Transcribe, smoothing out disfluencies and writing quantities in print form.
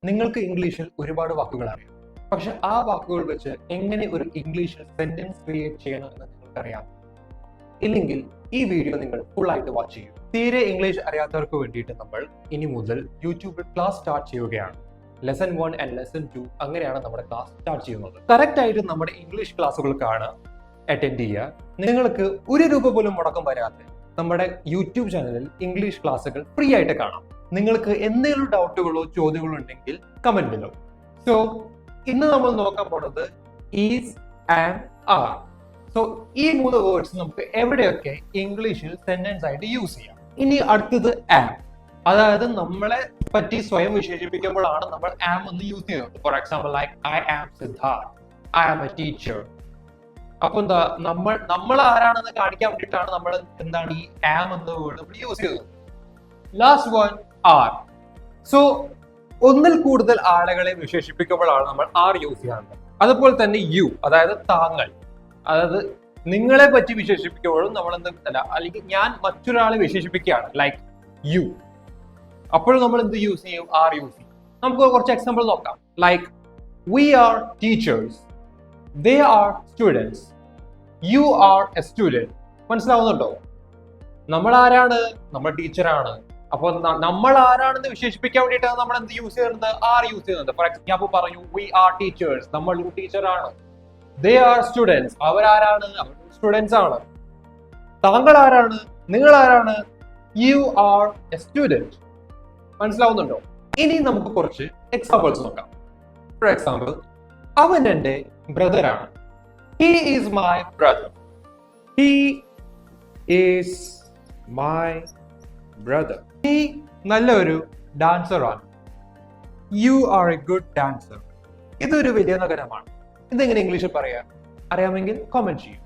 നിങ്ങൾക്ക് ഇംഗ്ലീഷിൽ ഒരുപാട് വാക്കുകൾ അറിയാം, പക്ഷെ ആ വാക്കുകൾ വെച്ച് എങ്ങനെ ഒരു ഇംഗ്ലീഷിൽ സെന്റൻസ് ക്രിയേറ്റ് ചെയ്യണം എന്ന് നിങ്ങൾക്കറിയാം. ഇല്ലെങ്കിൽ ഈ വീഡിയോ നിങ്ങൾ ഫുൾ ആയിട്ട് വാച്ച് ചെയ്യൂ. തീരെ ഇംഗ്ലീഷ് അറിയാത്തവർക്ക് വേണ്ടിയിട്ട് നമ്മൾ ഇനി മുതൽ യൂട്യൂബിൽ ക്ലാസ് സ്റ്റാർട്ട് ചെയ്യുകയാണ്. ലെസൺ 1 ആൻഡ് ലെസൺ 2 അങ്ങനെയാണ് നമ്മുടെ ക്ലാസ് സ്റ്റാർട്ട് ചെയ്യുന്നത്. കറക്റ്റ് ആയിട്ട് നമ്മുടെ ഇംഗ്ലീഷ് ക്ലാസ്സുകൾക്കാണ് അറ്റൻഡ് ചെയ്യുക. നിങ്ങൾക്ക് ഒരു രൂപ പോലും മുടക്കം വരാതെ നമ്മുടെ യൂട്യൂബ് ചാനലിൽ ഇംഗ്ലീഷ് ക്ലാസ്സുകൾ ഫ്രീ ആയിട്ട് കാണാം. നിങ്ങൾക്ക് എന്തെങ്കിലും ഡൗട്ടുകളോ ചോദ്യങ്ങളോ ഉണ്ടെങ്കിൽ കമന്റ് ബിലോ. സോ ഇന്ന് നമ്മൾ നോക്കാൻ പോകുന്നത് ഈസ് ആൻഡ് ആർ. സോ ഈ 3 വേർഡ്സ് നമുക്ക് എവിടെയൊക്കെ ഇംഗ്ലീഷിൽ സെന്റൻസ് ആയിട്ട് യൂസ് ചെയ്യാം. ഇനി അടുത്തത് ആം. അതായത് നമ്മളെ പറ്റി സ്വയം വിശേഷിപ്പിക്കുമ്പോഴാണ് നമ്മൾ ആം എന്ന് യൂസ് ചെയ്യുന്നത്. For example like I am Siddharth, I am a teacher. അപ്പൊ എന്താ നമ്മൾ ആരാണെന്ന് കാണിക്കാൻ വേണ്ടിയിട്ടാണ് നമ്മൾ എന്താണ് ഈ ആം എന്ന വേർഡ് യൂസ് ചെയ്യുന്നത്. Last one are. സോ ഒന്നിൽ കൂടുതൽ ആളുകളെ വിശേഷിപ്പിക്കുമ്പോഴാണ് നമ്മൾ ആർ യൂസ് ചെയ്യാറുണ്ട്. അതുപോലെ തന്നെ യു, അതായത് താങ്കൾ, അതായത് നിങ്ങളെ പറ്റി വിശേഷിപ്പിക്കുമ്പോഴും നമ്മൾ അല്ലെങ്കിൽ ഞാൻ മറ്റൊരാളെ വിശേഷിപ്പിക്കുകയാണ് ലൈക്ക് യു, അപ്പോഴും നമ്മൾ എന്ത് യൂസ് ചെയ്യും? ആർ യൂസ് ചെയ്യും. നമുക്ക് കുറച്ച് എക്സാമ്പിൾ നോക്കാം. Like we R teachers, they are students, you are a student. മനസ്സിലാവുന്നുണ്ടോ? നമ്മൾ ആരാണ്? നമ്മൾ ടീച്ചറാണ്. അപ്പൊ നമ്മൾ ആരാണെന്ന് വിശേഷിപ്പിക്കാൻ വേണ്ടിയിട്ടാണ് നമ്മൾ എന്ത് യൂസ് ചെയ്യുന്നത്? ആർ യൂസ് ചെയ്യുന്നത്. ഫോർ എക്സാമ്പിൾ പറഞ്ഞു we are teachers, നമ്മൾ ഒരു ടീച്ചറാണ്. they are students, അവരാരാണ്? അവർ സ്റ്റുഡൻസ് ആണ്. താങ്കൾ ആരാണ്? നിങ്ങൾ ആരാണ്? you are a student. മനസ്സിലാവുന്നുണ്ടോ? ഇനി നമുക്ക് കുറച്ച് എക്സാമ്പിൾസ് നോക്കാം. ഫോർ എക്സാമ്പിൾ, അവൻ എൻ്റെ ബ്രദറാണ്. He is my brother. He is my brother. He നല്ലൊരു ഡാൻസർ ആണ്. You are a good dancer. ഇതൊരു വലിയ നഗരമാണ്. ഇതെങ്ങനെ ഇംഗ്ലീഷിൽ പറയാം? അറിയാമെങ്കിൽ കമന്റ് ചെയ്യൂ.